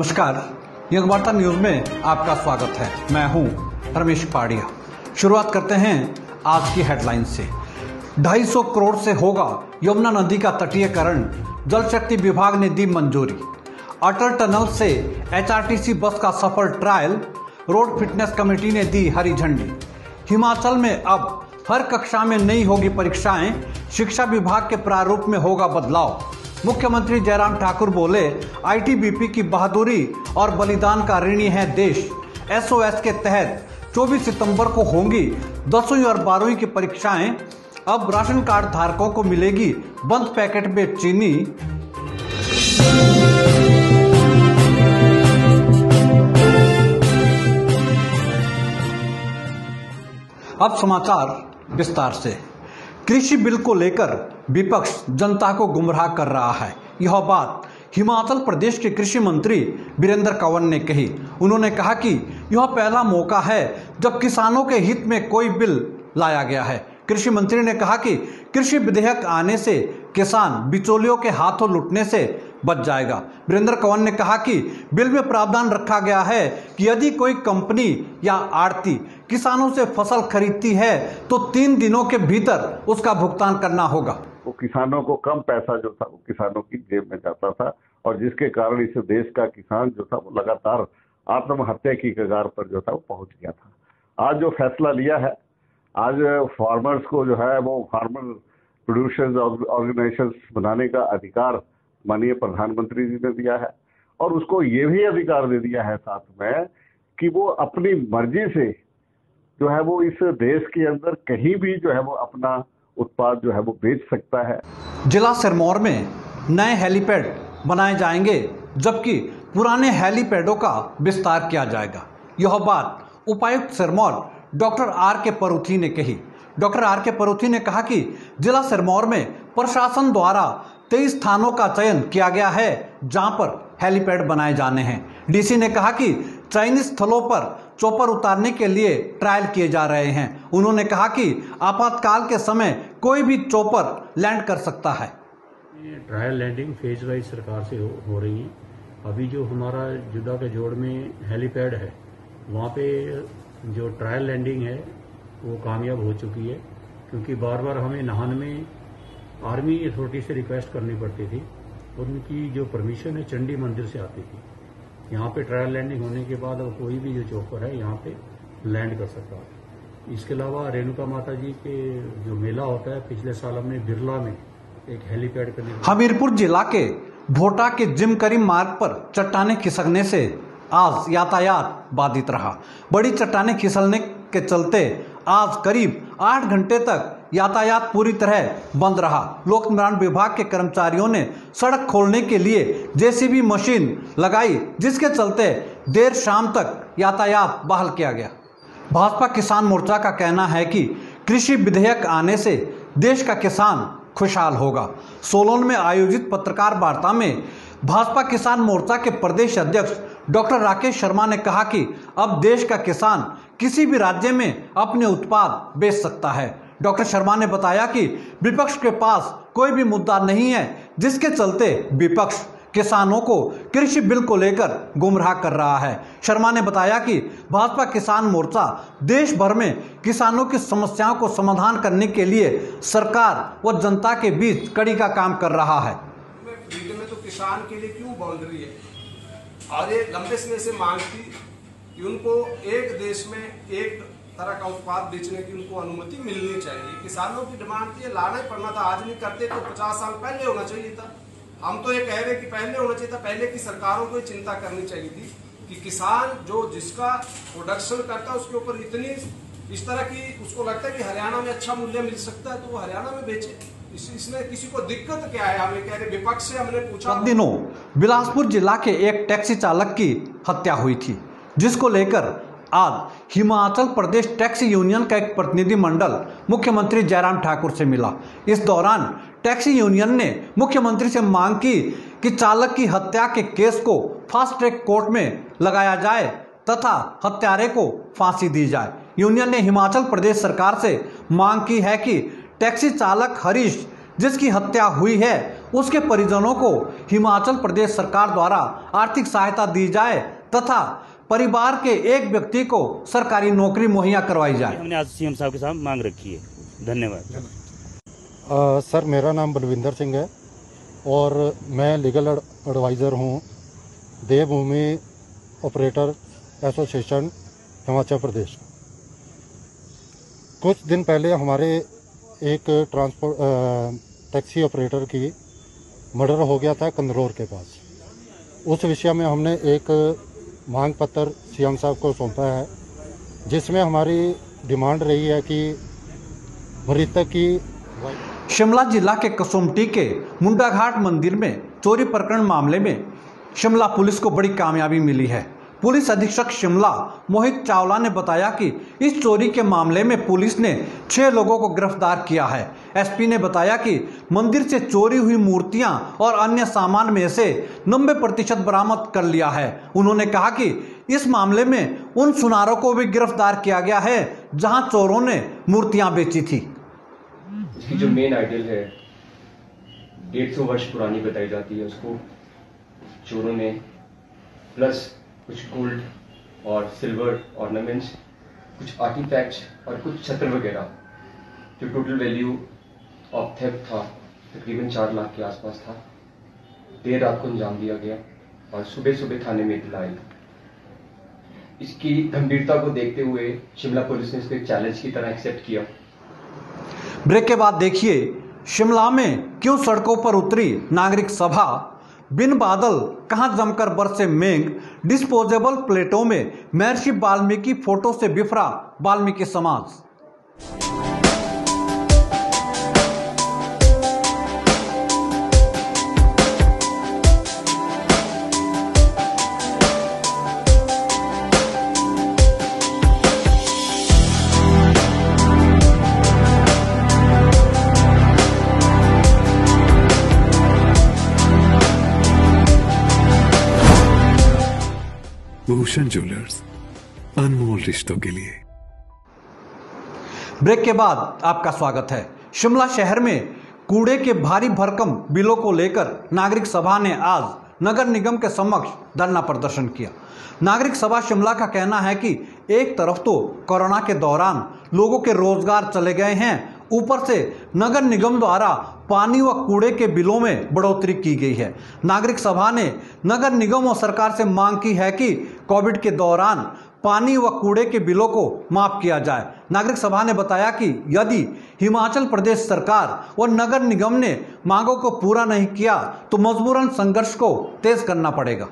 नमस्कार, युग वार्ता न्यूज में आपका स्वागत है। मैं हूं रमेश पाड़िया। शुरुआत करते हैं आज की हेडलाइन से। 250 करोड़ से होगा यमुना नदी का तटीयकरण, जल शक्ति विभाग ने दी मंजूरी। अटल टनल से एचआरटीसी बस का सफल ट्रायल, रोड फिटनेस कमेटी ने दी हरी झंडी। हिमाचल में अब हर कक्षा में नहीं होगी परीक्षाएं, शिक्षा विभाग के प्रारूप में होगा बदलाव। मुख्यमंत्री जयराम ठाकुर बोले, आईटीबीपी की बहादुरी और बलिदान का ऋणी है देश। एसओएस के तहत 24 सितंबर को होंगी 10वीं और 12वीं की परीक्षाएं। अब राशन कार्ड धारकों को मिलेगी बंद पैकेट में चीनी। अब समाचार विस्तार से। कृषि बिल को लेकर विपक्ष जनता को गुमराह कर रहा है। यह बात हिमाचल प्रदेश के कृषि मंत्री वीरेंद्र कंवर ने कही। उन्होंने कहा कि यह पहला मौका है जब किसानों के हित में कोई बिल लाया गया है। कृषि मंत्री ने कहा कि कृषि विधेयक आने से किसान बिचौलियों के हाथों लुटने से बच जाएगा। वीरेंद्र कंवर ने कहा कि बिल में प्रावधान रखा गया है कि यदि कोई कंपनी या आड़ती किसानों से फसल खरीदती है तो 3 दिनों के भीतर उसका भुगतान करना होगा। वो किसानों को कम पैसा जो था वो किसानों की जेब में जाता था और जिसके कारण इस देश का किसान जो था वो लगातार आत्महत्या की कगार पर जो था वो पहुंच गया था। आज जो फैसला लिया है, आज फार्मर्स को जो है वो फार्मर प्रोड्यूसर्स ऑर्गेनाइजेशंस बनाने का अधिकार माननीय प्रधानमंत्री जी ने दिया है और उसको ये भी अधिकार दे दिया है साथ में कि वो अपनी मर्जी से जो है वो इस देश के अंदर कहीं भी जो है वो अपना उत्पाद जो है वो बेच सकता है। जिला सिरमौर में नए हेलीपैड बनाए जाएंगे, जबकि पुराने हेलीपैडों का विस्तार किया जाएगा। यह बात उपायुक्त सिरमौर डॉक्टर आर के परूथी ने कही। डॉक्टर आर के परूथी ने कहा कि जिला सिरमौर में प्रशासन द्वारा 23 स्थानों का चयन किया गया है जहां पर हेलीपैड बनाए जाने हैं। डीसी ने कहा कि चयनित स्थलों पर चॉपर उतारने के लिए ट्रायल किए जा रहे हैं। उन्होंने कहा कि आपातकाल के समय कोई भी चॉपर लैंड कर सकता है। ट्रायल लैंडिंग फेज वाइज सरकार से हो रही है। अभी जो हमारा जुदा के जोड़ में हेलीपैड है वहाँ पे जो ट्रायल लैंडिंग है वो कामयाब हो चुकी है, क्योंकि बार बार हमें नाहन में आर्मी अथॉरिटी से रिक्वेस्ट करनी पड़ती थी। उनकी जो परमिशन है चंडी मंदिर से आती थी। यहाँ पे ट्रायल लैंडिंग होने के बाद अब कोई भी जो चॉपर है यहाँ पे लैंड कर सकता है। इसके अलावा रेणुका माता जी के जो मेला होता है, पिछले साल हमने बिरला में एक हेलीपैड करने। हमीरपुर जिला के भोटा के जिम करीम मार्ग पर चट्टाने खिसकने से आज यातायात बाधित रहा। बड़ी चट्टाने खिसलने के चलते आज करीब 8 घंटे तक यातायात पूरी तरह बंद रहा। लोक निर्माण विभाग के कर्मचारियों ने सड़क खोलने के लिए जेसीबी मशीन लगाई, जिसके चलते देर शाम तक यातायात बहाल किया गया। भाजपा किसान मोर्चा का कहना है कि कृषि विधेयक आने से देश का किसान खुशहाल होगा। सोलन में आयोजित पत्रकार वार्ता में भाजपा किसान मोर्चा के प्रदेश अध्यक्ष डॉक्टर राकेश शर्मा ने कहा कि अब देश का किसान किसी भी राज्य में अपने उत्पाद बेच सकता है। डॉक्टर शर्मा ने बताया कि विपक्ष के पास कोई भी मुद्दा नहीं है, जिसके चलते विपक्ष किसानों को कृषि बिल को लेकर गुमराह कर रहा है। शर्मा ने बताया कि भाजपा किसान मोर्चा देश भर में किसानों की समस्याओं को समाधान करने के लिए सरकार व जनता के बीच कड़ी का काम कर रहा है। में तो किसान के लिए क्यों बाउंड्री है और ये लंबे समय से मांग थी कि उनको एक देश में एक तरह का उत्पाद बेचने की उनको अनुमति मिलनी चाहिए। किसानों की डिमांड थी, लाना ही पड़ना था। आज नहीं करते तो 50 साल पहले होना चाहिए था। हम तो ये कह रहे कि पहले होना चाहिए था। पहले की सरकारों को चिंता करनी चाहिए थी कि किसान जो जिसका प्रोडक्शन करता है उसके ऊपर इतनी इस तरह की उसको लगता है कि हरियाणा में अच्छा मूल्य मिल सकता है तो वो हरियाणा में बेचे। इसमें किसी को दिक्कत क्या है? हमें कह रहे विपक्ष से हमने पूछा। दिनों बिलासपुर जिला के एक टैक्सी चालक की हत्या हुई थी, जिसको लेकर आज हिमाचल प्रदेश टैक्सी यूनियन का एक प्रतिनिधिमंडल मुख्यमंत्री जयराम ठाकुर से मिला। इस दौरान टैक्सी यूनियन ने मुख्यमंत्री से मांग की कि चालक की हत्या के केस को फास्ट ट्रैक कोर्ट में लगाया जाए तथा हत्यारे को फांसी दी जाए। यूनियन ने हिमाचल प्रदेश सरकार से मांग की है कि टैक्सी चालक हरीश जिसकी हत्या हुई है उसके परिजनों को हिमाचल प्रदेश सरकार द्वारा आर्थिक सहायता दी जाए तथा परिवार के एक व्यक्ति को सरकारी नौकरी मुहैया करवाई जाए। हमने आज सीएम साहब के साथ मांग रखी है। धन्यवाद। सर, मेरा नाम बलविंदर सिंह है और मैं लीगल एडवाइज़र हूँ देवभूमि ऑपरेटर एसोसिएशन हिमाचल प्रदेश। कुछ दिन पहले हमारे एक टैक्सी ऑपरेटर की मर्डर हो गया था कंदरौर के पास। उस विषय में हमने एक मांग पत्र सीएम साहब को सौंपा है, जिसमें हमारी डिमांड रही है कि मृतक की शिमला जिला के कसुम्पटी के मुंडाघाट मंदिर में चोरी प्रकरण मामले में शिमला पुलिस को बड़ी कामयाबी मिली है। पुलिस अधीक्षक शिमला मोहित चावला ने बताया कि इस चोरी के मामले में पुलिस ने 6 लोगों को गिरफ्तार किया है। एसपी ने बताया कि मंदिर से चोरी हुई मूर्तियां और अन्य सामान में से 90% बरामद कर लिया है। उन्होंने कहा कि इस मामले में उन सुनारों को भी गिरफ्तार किया गया है जहां चोरों ने मूर्तियां बेची थी। इसकी जो मेन आइडल है 150 वर्ष पुरानी बताई जाती है, उसको चोरों ने प्लस कुछ गोल्ड और सिल्वर ऑर्नामेंट्स, कुछ आर्टिफैक्ट्स और कुछ छत्र वगैरह, जो टोटल वैल्यू ऑफ थेफ्ट था तकरीबन 4 लाख के आसपास था। देर रात को अंजाम दिया गया और सुबह सुबह थाने में इत्तला आई। इसकी गंभीरता को देखते हुए शिमला पुलिस ने इसको एक चैलेंज की तरह एक्सेप्ट किया। ब्रेक के बाद देखिए शिमला में क्यों सड़कों पर उतरी नागरिक सभा, बिन बादल कहां जमकर बरसे मेंग, डिस्पोजेबल प्लेटों में महर्षि वाल्मीकि फोटो से बिफरा वाल्मीकि समाज। भूषण ज्वेलर्स, अनमोल रिश्तों के लिए। ब्रेक के बाद आपका स्वागत है। शिमला शहर में कूड़े के भारी भरकम बिलों को लेकर नागरिक सभा ने आज नगर निगम के समक्ष धरना प्रदर्शन किया। नागरिक सभा शिमला का कहना है कि एक तरफ तो कोरोना के दौरान लोगों के रोजगार चले गए हैं, ऊपर से नगर निगम द्वारा पानी व कूड़े के बिलों में बढ़ोतरी की गई है। नागरिक सभा ने नगर निगम और सरकार से मांग की है कि कोविड के दौरान पानी व कूड़े के बिलों को माफ किया जाए। नागरिक सभा ने बताया कि यदि हिमाचल प्रदेश सरकार व नगर निगम ने मांगों को पूरा नहीं किया तो मजबूरन संघर्ष को तेज करना पड़ेगा।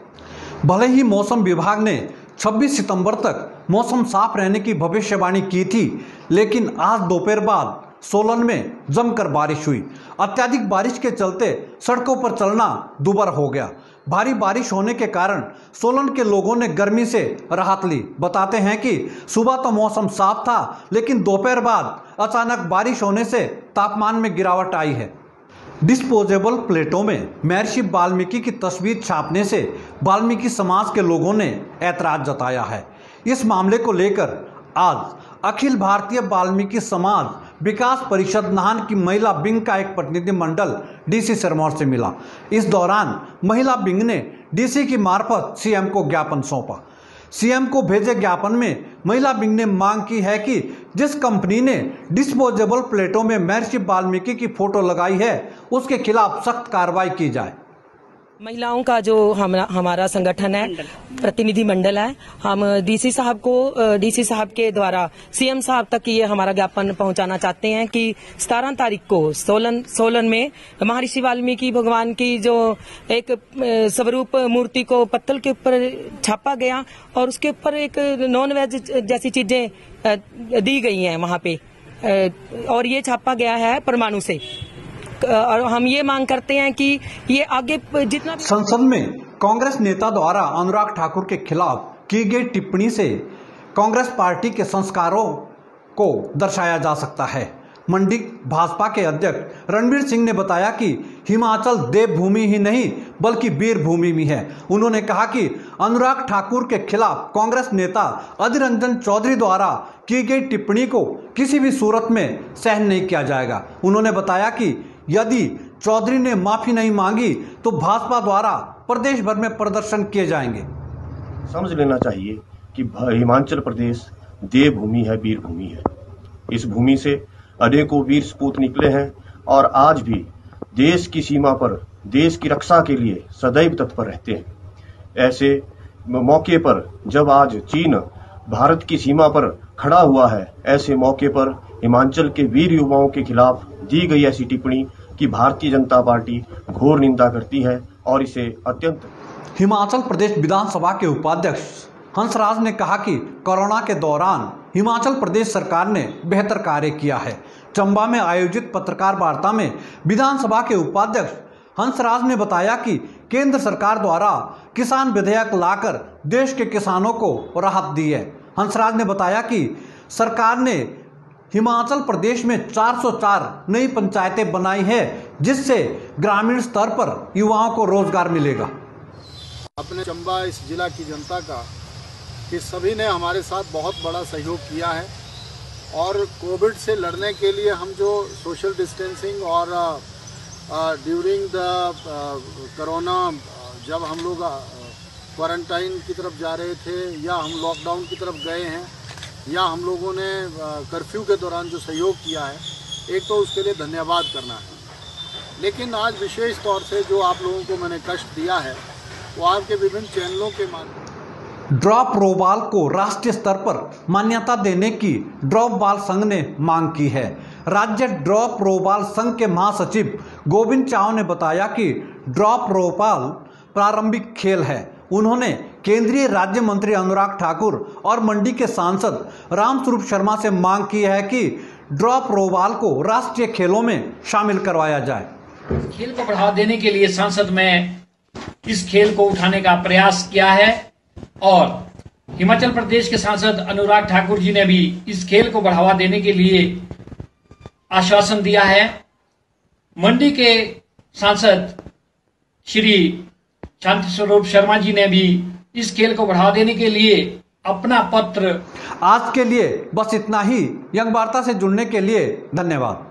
भले ही मौसम विभाग ने 26 सितंबर तक मौसम साफ रहने की भविष्यवाणी की थी, लेकिन आज दोपहर बाद सोलन में जमकर बारिश हुई। अत्यधिक बारिश के चलते सड़कों पर चलना दुभर हो गया। भारी बारिश होने के कारण सोलन के लोगों ने गर्मी से राहत ली। बताते हैं कि सुबह तो मौसम साफ था, लेकिन दोपहर बाद अचानक बारिश होने से तापमान में गिरावट आई है। डिस्पोजेबल प्लेटों में महर्षि वाल्मीकि की तस्वीर छापने से वाल्मीकि समाज के लोगों ने ऐतराज जताया है। इस मामले को लेकर आज अखिल भारतीय वाल्मीकि समाज विकास परिषद नाहन की महिला विंग का एक प्रतिनिधिमंडल डीसी सिरमौर से मिला। इस दौरान महिला विंग ने डीसी की मार्फत सीएम को ज्ञापन सौंपा। सीएम को भेजे ज्ञापन में महिला विंग ने मांग की है कि जिस कंपनी ने डिस्पोजेबल प्लेटों में महर्षि वाल्मीकि की फोटो लगाई है उसके खिलाफ सख्त कार्रवाई की जाए। महिलाओं का जो हमारा संगठन है, प्रतिनिधि मंडल है, हम डीसी साहब के द्वारा सीएम साहब तक ये हमारा ज्ञापन पहुंचाना चाहते हैं कि 17 तारीख को सोलन में महर्षि वाल्मीकि भगवान की जो एक स्वरूप मूर्ति को पत्तल के ऊपर छापा गया और उसके ऊपर एक नॉन वेज जैसी चीजें दी गई हैं वहां पे, और ये छापा गया है परमाणु से। और हम ये मांग करते हैं कि ये आगे जितना संसद में कांग्रेस नेता द्वारा अनुराग ठाकुर के खिलाफ की गई टिप्पणी से कांग्रेस पार्टी के संस्कारों को दर्शाया जा सकता है। मंडी भाजपा के अध्यक्ष रणवीर सिंह ने बताया कि हिमाचल देवभूमि ही नहीं बल्कि वीर भूमि भी है। उन्होंने कहा कि अनुराग ठाकुर के खिलाफ कांग्रेस नेता अधीर रंजन चौधरी द्वारा की गई टिप्पणी को किसी भी सूरत में सहन नहीं किया जाएगा। उन्होंने बताया कि यदि चौधरी ने माफी नहीं मांगी तो भाजपा द्वारा प्रदेश भर में प्रदर्शन किए जाएंगे। समझ लेना चाहिए कि हिमाचल प्रदेश देवभूमि है, वीर भूमि है। इस भूमि से अनेकों वीर सपूत निकले हैं और आज भी देश की सीमा पर देश की रक्षा के लिए सदैव तत्पर रहते हैं। ऐसे मौके पर जब आज चीन भारत की सीमा पर खड़ा हुआ है, ऐसे मौके पर हिमाचल के वीर युवाओं के खिलाफ दी गई ऐसी टिप्पणी कि भारतीय जनता पार्टी घोर निंदा करती है और इसे अत्यंत। हिमाचल प्रदेश विधानसभा के उपाध्यक्ष हंसराज ने कहा कि कोरोना के दौरान हिमाचल प्रदेश सरकार ने बेहतर कार्य किया है। चंबा में आयोजित पत्रकार वार्ता में विधानसभा के उपाध्यक्ष हंसराज ने बताया कि केंद्र सरकार द्वारा किसान विधेयक लाकर देश के किसानों को राहत दी है। हंसराज ने बताया कि सरकार ने हिमाचल प्रदेश में 404 नई पंचायतें बनाई है, जिससे ग्रामीण स्तर पर युवाओं को रोजगार मिलेगा। अपने चंबा इस जिला की जनता का कि सभी ने हमारे साथ बहुत बड़ा सहयोग किया है और कोविड से लड़ने के लिए हम जो सोशल डिस्टेंसिंग और ड्यूरिंग द कोरोना जब हम लोग क्वारंटाइन की तरफ जा रहे थे या हम लॉकडाउन की तरफ गए हैं या हम लोगों ने कर्फ्यू के दौरान जो सहयोग किया है, एक तो उसके लिए धन्यवाद करना है। लेकिन आज विशेष तौर से जो आप लोगों को मैंने कष्ट दिया है वो आपके विभिन्न चैनलों के माध्यम। ड्रॉप रोबाल को राष्ट्रीय स्तर पर मान्यता देने की ड्रॉप बाल संघ ने मांग की है। राज्य ड्रॉप रोबाल संघ के महासचिव गोविंद चाव ने बताया कि ड्रॉप रोबाल प्रारंभिक खेल है। उन्होंने केंद्रीय राज्य मंत्री अनुराग ठाकुर और मंडी के सांसद रामस्वरूप शर्मा से मांग की है कि ड्रॉप रोबाल को राष्ट्रीय खेलों में शामिल करवाया जाए। खेल को बढ़ावा देने के लिए संसद में इस खेल को उठाने का प्रयास किया है और हिमाचल प्रदेश के सांसद अनुराग ठाकुर जी ने भी इस खेल को बढ़ावा देने के लिए आश्वासन दिया है। मंडी के सांसद श्री शांति स्वरूप शर्मा जी ने भी इस खेल को बढ़ावा देने के लिए अपना पत्र। आज के लिए बस इतना ही। यंग वार्ता से जुड़ने के लिए धन्यवाद।